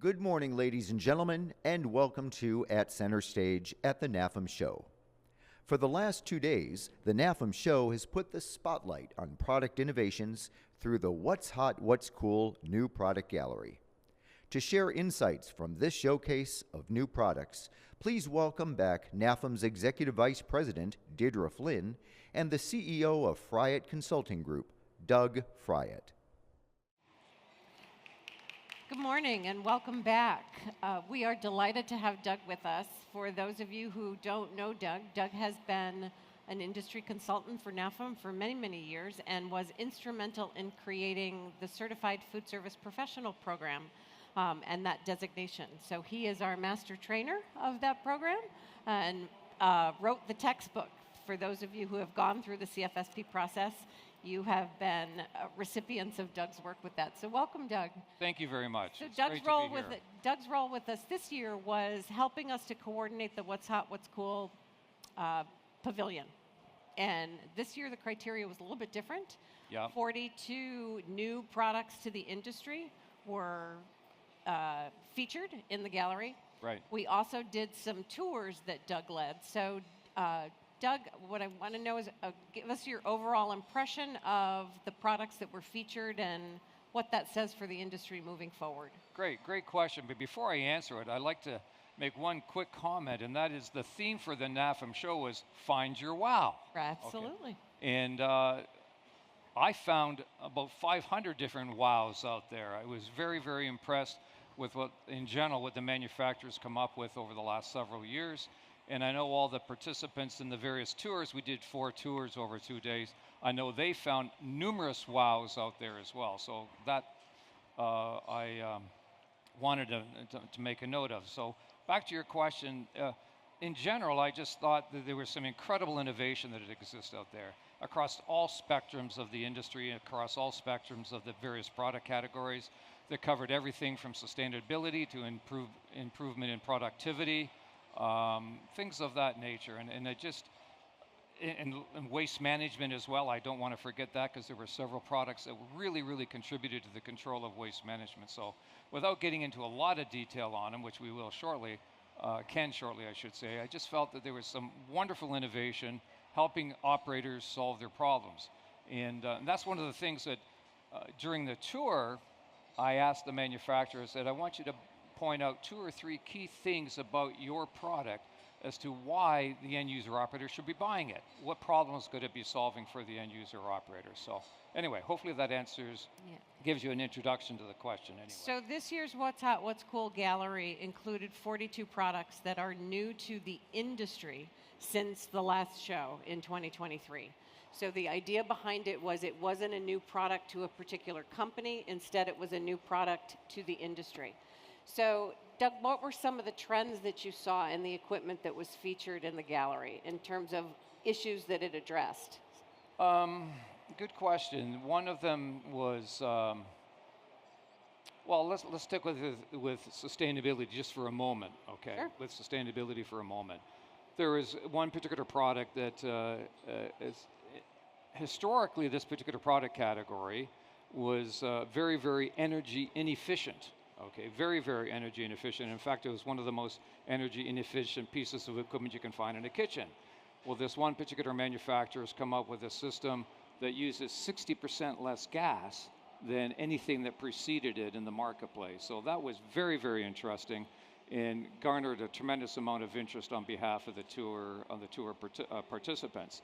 Good morning, ladies and gentlemen, and welcome to At Center Stage at the NAFEM Show. For the last 2 days, the NAFEM Show has put the spotlight on product innovations through the What's Hot, What's Cool New Product Gallery. To share insights from this showcase of new products, please welcome back NAFEM's Executive Vice President, Deirdre Flynn, and the CEO of Fryett Consulting Group, Doug Fryett. Good morning and welcome back. We are delighted to have Doug with us. For those of you who don't know Doug, Doug has been an industry consultant for NAFEM for many, many years and was instrumental in creating the Certified Food Service Professional Program and that designation. So he is our master trainer of that program and wrote the textbook. For those of you who have gone through the CFSP process, you have been recipients of Doug's work with that. So welcome, Doug. Thank you very much. So Doug's role with us this year was helping us to coordinate the What's Hot, What's Cool pavilion. And this year the criteria was a little bit different. Yep. 42 new products to the industry were featured in the gallery. Right. We also did some tours that Doug led. So Doug, what I want to know is give us your overall impression of the products that were featured and what that says for the industry moving forward. Great question. But before I answer it, I'd like to make one quick comment, and that is the theme for the NAFEM show was Find Your Wow. Absolutely. Okay. And I found about 500 different wows out there. I was very, very impressed with what the manufacturers come up with over the last several years. And I know all the participants in the various tours, we did 4 tours over 2 days. I know they found numerous wows out there as well. So that I wanted to make a note of. So back to your question, in general, I just thought that there was some incredible innovation that exists out there across all spectrums of the industry, across all spectrums of the various product categories that covered everything from sustainability to improvement in productivity, things of that nature, and waste management as well. I don't want to forget that because there were several products that really, really contributed to the control of waste management. So without getting into a lot of detail on them, which we will shortly, I should say, I just felt that there was some wonderful innovation helping operators solve their problems. And that's one of the things that during the tour, I asked the manufacturer, I said, I want you to point out 2 or 3 key things about your product as to why the end user operator should be buying it. What problems could it be solving for the end user operator? So anyway, hopefully that gives you an introduction to the question anyway. So this year's What's Hot, What's Cool gallery included 42 products that are new to the industry since the last show in 2023. So the idea behind it wasn't a new product to a particular company. Instead, it was a new product to the industry. So, Doug, what were some of the trends that you saw in the equipment that was featured in the gallery in terms of issues that it addressed? Good question. One of them was, let's stick with sustainability just for a moment, okay? Sure. With sustainability for a moment. There is one particular product that is historically, this particular product category was very, very energy inefficient. Okay, very, very energy inefficient. In fact, it was one of the most energy inefficient pieces of equipment you can find in a kitchen. Well, this one particular manufacturer has come up with a system that uses 60% less gas than anything that preceded it in the marketplace. So that was very, very interesting and garnered a tremendous amount of interest on behalf of the tour participants.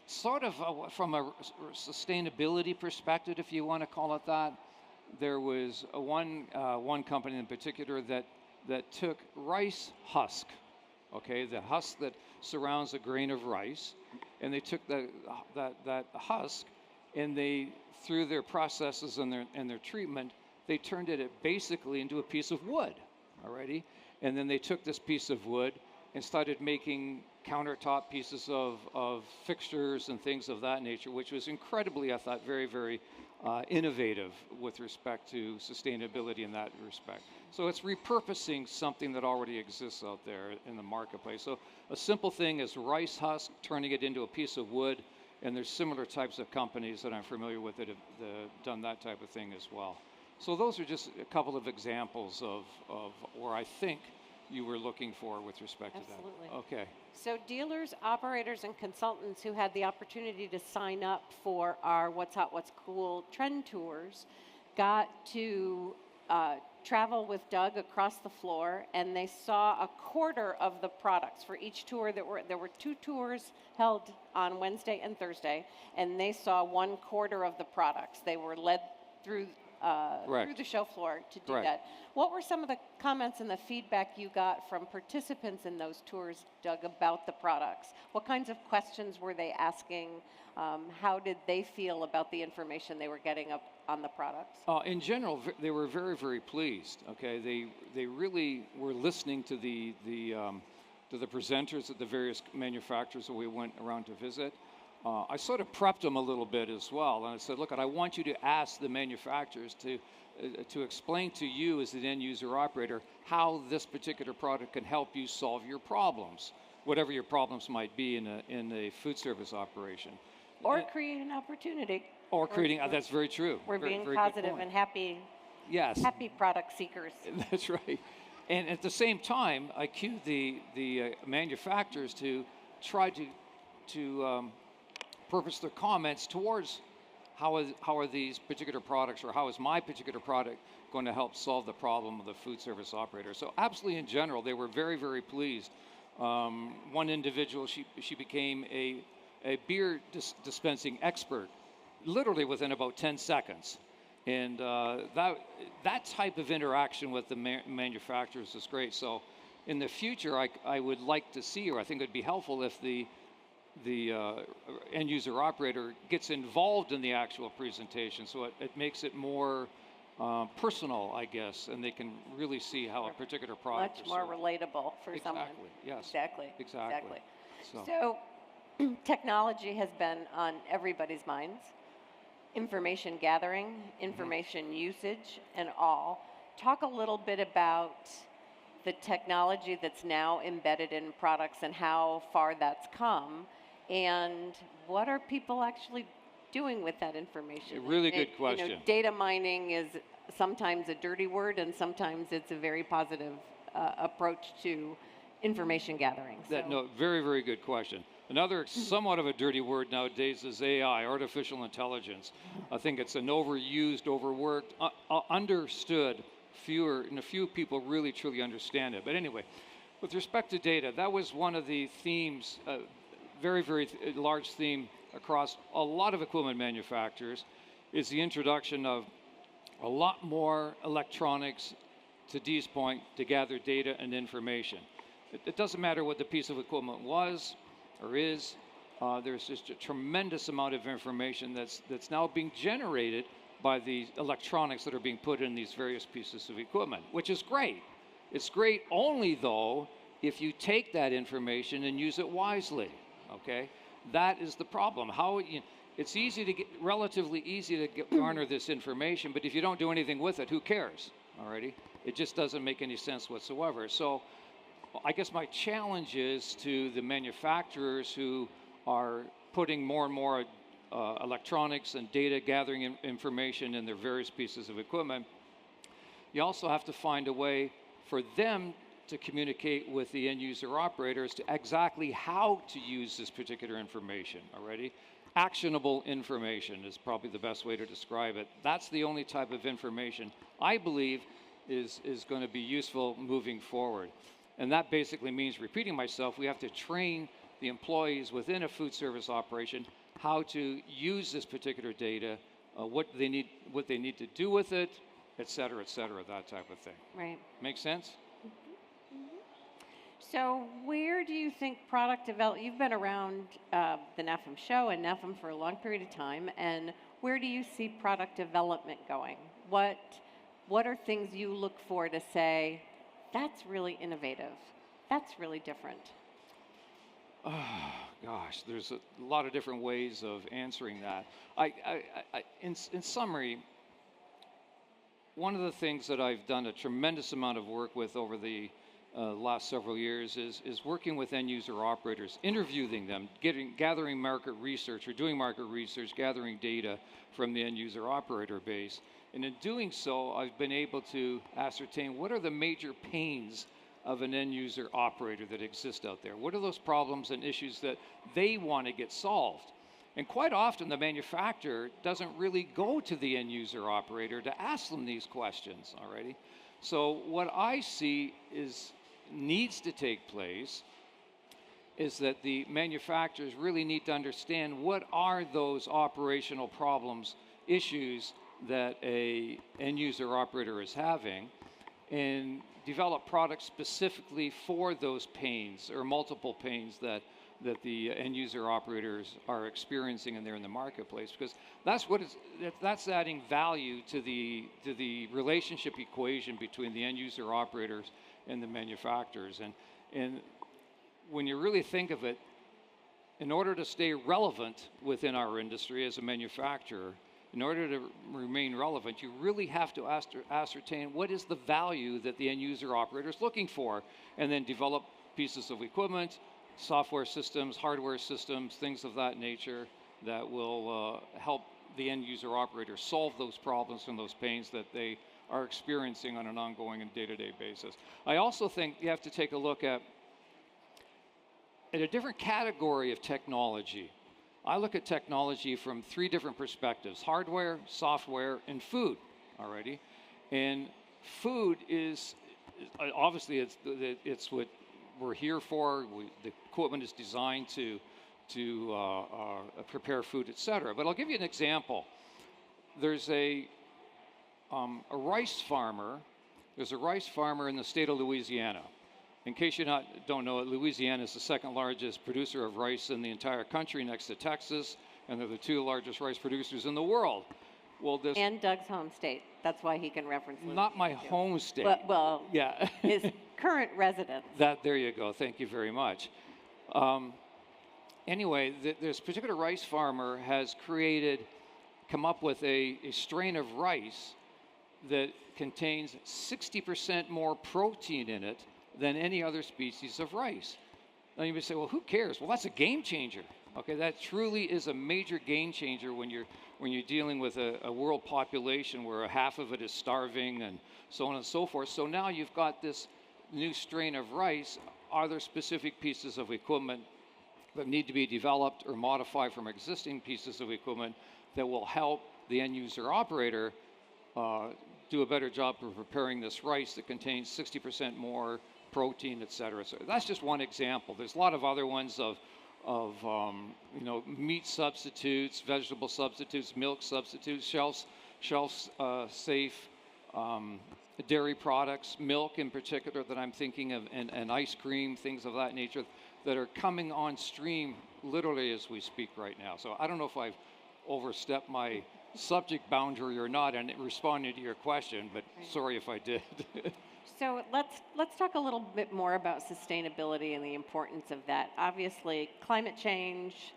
Sort of from a sustainability perspective, if you want to call it that, there was one company in particular that took rice husk, okay, the husk that surrounds a grain of rice, and they took that husk, and they, through their processes and their treatment, they turned it basically into a piece of wood, alrighty, and then they took this piece of wood and started making countertop pieces of fixtures and things of that nature, which was incredibly, I thought, very, very innovative with respect to sustainability in that respect. So it's repurposing something that already exists out there in the marketplace. So a simple thing is rice husk, turning it into a piece of wood, and there's similar types of companies that I'm familiar with that have done that type of thing as well. So those are just a couple of examples of where I think you were looking for with respect to that. Absolutely. Okay. So dealers, operators, and consultants who had the opportunity to sign up for our What's Hot, What's Cool trend tours got to travel with Doug across the floor, and they saw a quarter of the products for each tour. There were 2 tours held on Wednesday and Thursday, and they saw 1/4 of the products. They were led through the show floor to do that. What were some of the comments and the feedback you got from participants in those tours, Doug, about the products? What kinds of questions were they asking? How did they feel about the information they were getting up on the products? In general, they were very, very pleased. Okay, they really were listening to the presenters at the various manufacturers that we went around to visit. I sort of prepped them a little bit as well, and I said, look, I want you to ask the manufacturers to explain to you as the end user operator how this particular product can help you solve your problems, whatever your problems might be in a food service operation. Or create an opportunity. Or creating, that's very true. We're being positive and happy. Yes. Happy product seekers. That's right. And at the same time, I cued the manufacturers to try to purpose their comments towards how are these particular products, or how is my particular product going to help solve the problem of the food service operator. So absolutely in general, they were very, very pleased. One individual, she became a beer dispensing expert literally within about 10 seconds. And that type of interaction with the manufacturers is great. So in the future, I would like to see, or I think it would be helpful if the end user operator gets involved in the actual presentation, so it makes it more personal, I guess, and they can really see how a particular product much more relatable for someone. Yes. Exactly. So technology has been on everybody's minds. Information gathering, information usage, and all. Talk a little bit about the technology that's now embedded in products and how far that's come, and what are people actually doing with that information? A really good question. Data mining is sometimes a dirty word, and sometimes it's a very positive approach to information gathering. Very, very good question. Another somewhat of a dirty word nowadays is AI, artificial intelligence. I think it's an overused, overworked, understood. A few people really, truly understand it. But anyway, with respect to data, that was one of the themes, very, very large theme across a lot of equipment manufacturers, is the introduction of a lot more electronics, to Dee's point, to gather data and information. It doesn't matter what the piece of equipment was or is. There's just a tremendous amount of information that's now being generated by the electronics that are being put in these various pieces of equipment, which is great. It's great only, though, if you take that information and use it wisely, okay? That is the problem. It's relatively easy to garner this information, but if you don't do anything with it, who cares, alrighty? It just doesn't make any sense whatsoever. So I guess my challenge is to the manufacturers who are putting more and more electronics and data gathering information in their various pieces of equipment. You also have to find a way for them to communicate with the end user operators to exactly how to use this particular information already. Actionable information is probably the best way to describe it. That's the only type of information I believe is going to be useful moving forward. And that basically means, repeating myself, we have to train the employees within a food service operation how to use this particular data, what they need to do with it, et cetera, that type of thing. Right. Make sense? So where do you think product development, you've been around the NAFEM show and NAFEM for a long period of time, and where do you see product development going? What are things you look for to say, that's really innovative, that's really different? Oh, gosh, there's a lot of different ways of answering that. In summary, one of the things that I've done a tremendous amount of work with over the last several years is working with end user operators, interviewing them, gathering market research or doing market research, gathering data from the end user operator base, And in doing so, I've been able to ascertain what are the major pains of an end user operator that exist out there. What are those problems and issues that they want to get solved? And quite often the manufacturer doesn't really go to the end user operator to ask them these questions already. So what I see needs to take place is that the manufacturers really need to understand what are those operational problems, issues that a end user operator is having, and develop products specifically for those pains or multiple pains that the end user operators are experiencing in the marketplace, because that's adding value to the relationship equation between the end user operators and the manufacturers. And when you really think of it, in order to stay relevant within our industry as a manufacturer, in order to remain relevant, you really have to ascertain what is the value that the end user operator is looking for, and then develop pieces of equipment, software systems, hardware systems, things of that nature that will help the end user operator solve those problems and those pains that they are experiencing on an ongoing and day-to-day basis. I also think you have to take a look at a different category of technology. I look at technology from 3 different perspectives: hardware, software, and food already. And food is, obviously it's what we're here for. The equipment is designed to prepare food, etc. But I'll give you an example. There's a rice farmer. There's a rice farmer in the state of Louisiana. In case you don't know it, Louisiana is the 2nd largest producer of rice in the entire country, next to Texas, and they're the 2 largest rice producers in the world. Well, and Doug's home state. That's why he can reference Louisiana. Not my home state. Well, yeah. His current residence. There you go. Thank you very much. Anyway, this particular rice farmer has come up with a strain of rice that contains 60% more protein in it than any other species of rice. Now you may say, well, who cares? Well, that's a game changer. Okay, that truly is a major game changer when you're dealing with a world population where half of it is starving and so on and so forth. So now you've got this new strain of rice. Are there specific pieces of equipment that need to be developed or modified from existing pieces of equipment that will help the end user operator do a better job of preparing this rice that contains 60% more protein, et cetera. So that's just one example. There's a lot of other ones of meat substitutes, vegetable substitutes, milk substitutes, shelf-safe dairy products, milk in particular that I'm thinking of, and ice cream, things of that nature that are coming on stream literally as we speak right now. So I don't know if I've overstepped my subject boundary or not in responding to your question, but sorry if I did. So let's talk a little bit more about sustainability and the importance of that. Obviously, climate change,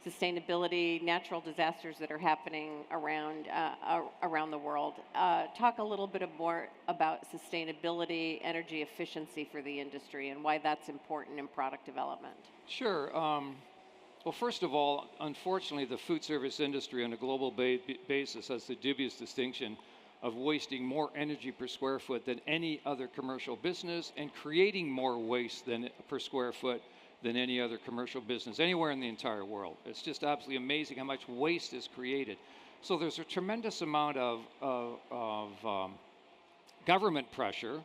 sustainability, natural disasters that are happening around the world. Talk a little bit more about sustainability, energy efficiency for the industry, and why that's important in product development. Sure. Well, first of all, unfortunately, the food service industry on a global basis has the dubious distinction of wasting more energy per square foot than any other commercial business, and creating more waste per square foot than any other commercial business anywhere in the entire world. It's just absolutely amazing how much waste is created. So there's a tremendous amount of government pressure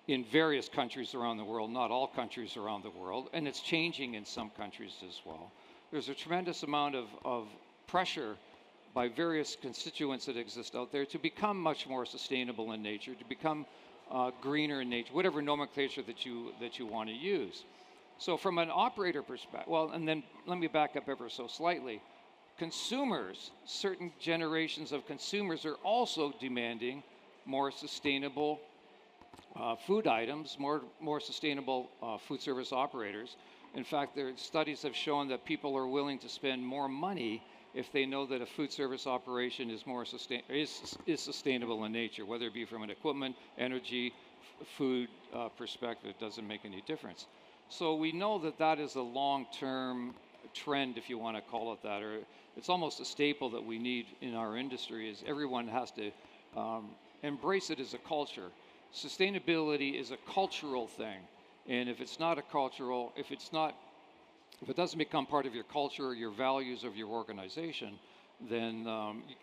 in various countries around the world, not all countries around the world, and it's changing in some countries as well. There's a tremendous amount of pressure by various constituents that exist out there to become much more sustainable in nature, to become greener in nature, whatever nomenclature that you want to use. So from an operator perspective, well, and then let me back up ever so slightly. Consumers, certain generations of consumers are also demanding more sustainable food items, more sustainable food service operators. In fact, studies have shown that people are willing to spend more money if they know that a food service operation is sustainable in nature, whether it be from an equipment, energy, food perspective. It doesn't make any difference. So we know that is a long-term trend, if you want to call it that, or it's almost a staple that we need in our industry, is everyone has to embrace it as a culture. Sustainability is a cultural thing, and if it doesn't become part of your culture or your values of your organization, then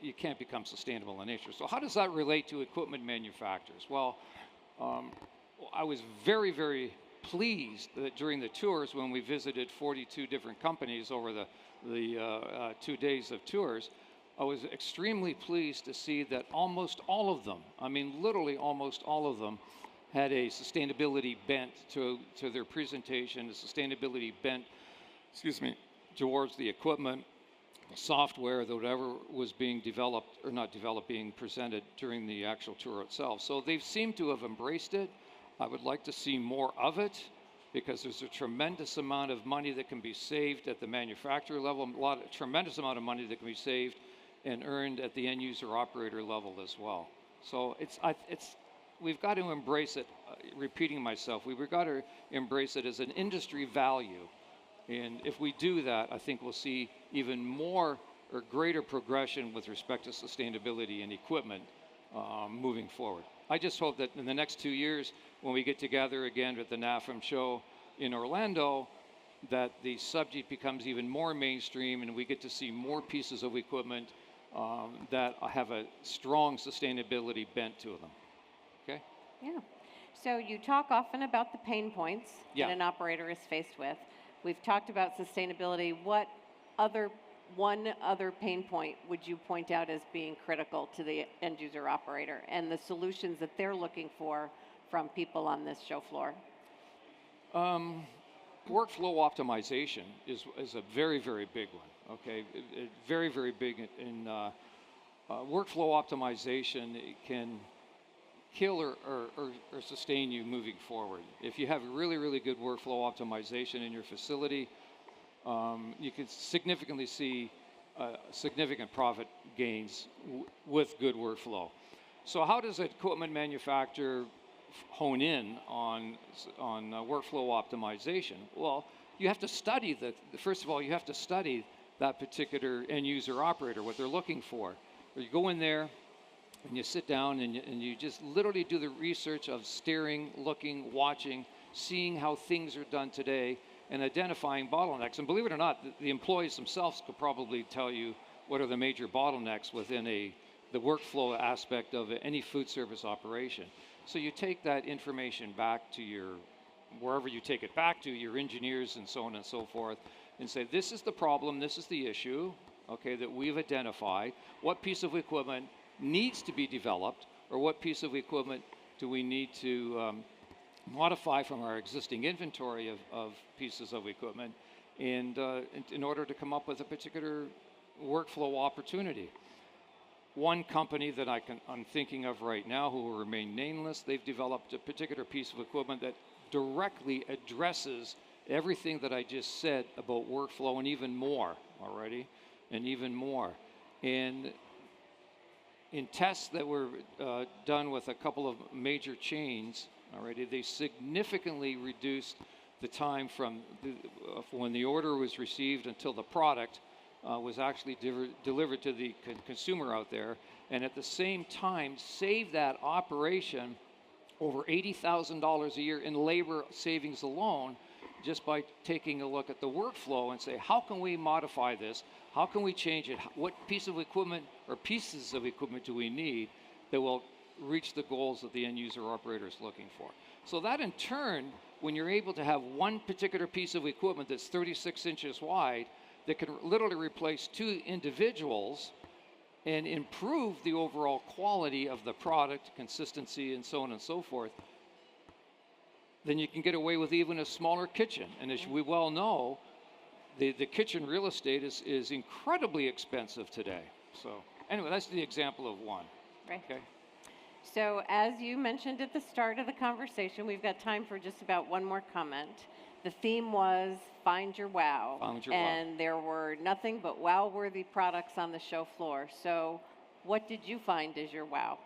you can't become sustainable in nature. So how does that relate to equipment manufacturers? Well, I was very, very pleased that during the tours, when we visited 42 different companies over the 2 days of tours, I was extremely pleased to see that almost all of them, I mean literally almost all of them, had a sustainability bent to their presentation, a sustainability bent, towards the equipment, software, whatever was being developed, or not developed, being presented during the actual tour itself. So they seem to have embraced it. I would like to see more of it, because there's a tremendous amount of money that can be saved at the manufacturer level, tremendous amount of money that can be saved and earned at the end user operator level as well. So we've got to embrace it, repeating myself, we've got to embrace it as an industry value. And if we do that, I think we'll see even more or greater progression with respect to sustainability and equipment moving forward. I just hope that in the next 2 years, when we get together again at the NAFEM show in Orlando, that the subject becomes even more mainstream and we get to see more pieces of equipment that have a strong sustainability bent to them. Okay? Yeah. So you talk often about the pain points that an operator is faced with. We've talked about sustainability. What one other pain point would you point out as being critical to the end user operator and the solutions that they're looking for from people on this show floor? Workflow optimization is a very, very big one. Okay, very, very big in workflow optimization. It can kill or sustain you moving forward. If you have really, really good workflow optimization in your facility, you can significantly see significant profit gains with good workflow. So how does an equipment manufacturer hone in on workflow optimization? Well, you have to study first of all, you have to study that particular end user operator, what they're looking for. You go in there and you sit down and you just literally do the research of staring, looking, watching, seeing how things are done today, and identifying bottlenecks. And believe it or not, the employees themselves could probably tell you what are the major bottlenecks within the workflow aspect of any food service operation. So you take that information back to wherever you take it back to, your engineers and so on and so forth, and say, this is the problem, this is the issue, okay, that we've identified. What piece of equipment needs to be developed, or what piece of equipment do we need to modify from our existing inventory of pieces of equipment, and in order to come up with a particular workflow opportunity. One company that I'm thinking of right now, who will remain nameless, they've developed a particular piece of equipment that directly addresses everything that I just said about workflow and even more already, and even more. And in tests that were done with a couple of major chains already, they significantly reduced the time from when the order was received until the product was actually delivered to the consumer out there, and at the same time save that operation over $80,000 a year in labor savings alone, just by taking a look at the workflow and say, how can we modify this? How can we change it? What piece of equipment or pieces of equipment do we need that will reach the goals that the end user operator is looking for? So that in turn, when you're able to have one particular piece of equipment that's 36 inches wide that can literally replace 2 individuals and improve the overall quality of the product, consistency, and so on and so forth, then you can get away with even a smaller kitchen. And as we well know, the kitchen real estate is incredibly expensive today. So anyway, that's the example of one. Right. Okay. So as you mentioned at the start of the conversation, we've got time for just about one more comment. The theme was Find Your Wow. Find Your Wow. And there were nothing but wow-worthy products on the show floor. So what did you find as your wow?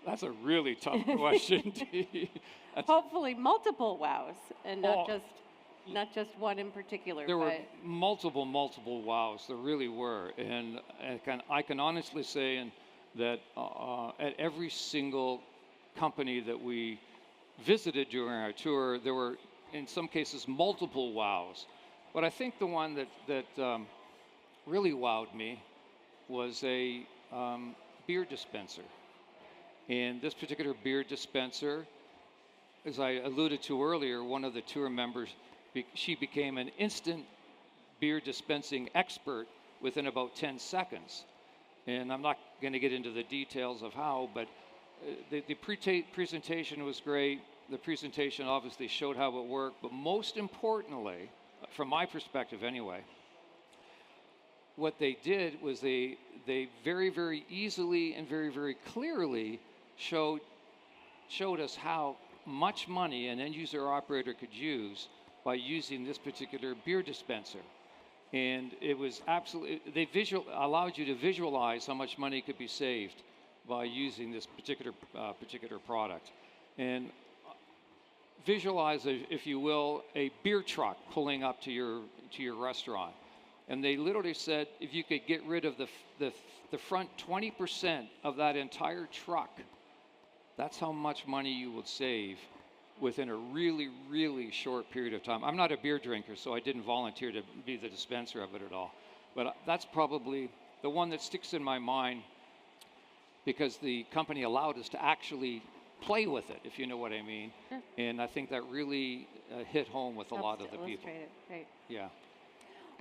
That's a really tough question. Hopefully multiple wows, and not just one in particular. There were multiple wows. There really were, and I can honestly say that at every single company that we visited during our tour, there were, in some cases, multiple wows. But I think the one that really wowed me was a beer dispenser. And this particular beer dispenser, as I alluded to earlier, one of the tour members, she became an instant beer dispensing expert within about 10 seconds. And I'm not going to get into the details of how, but the presentation was great. The presentation obviously showed how it worked, but most importantly, from my perspective anyway, what they did was they very, very easily and very, very clearly showed us how much money an end user operator could use by using this particular beer dispenser. And it was absolutely, allowed you to visualize how much money could be saved by using this particular product. And visualize, if you will, a beer truck pulling up to your restaurant. And they literally said, if you could get rid of the front 20% of that entire truck, that's how much money you would save within a really, really short period of time. I'm not a beer drinker, so I didn't volunteer to be the dispenser of it at all. But that's probably the one that sticks in my mind, because the company allowed us to actually play with it, if you know what I mean. Sure. And I think that really hit home with a lot of the people. Great. Yeah.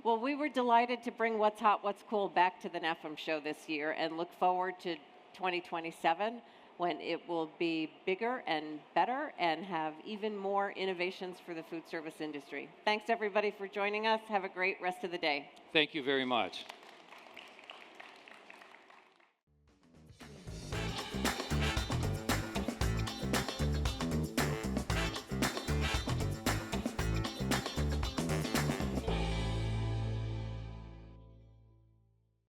Well, we were delighted to bring What's Hot, What's Cool back to the NAFEM show this year, and look forward to 2027, when it will be bigger and better and have even more innovations for the food service industry. Thanks, everybody, for joining us. Have a great rest of the day. Thank you very much.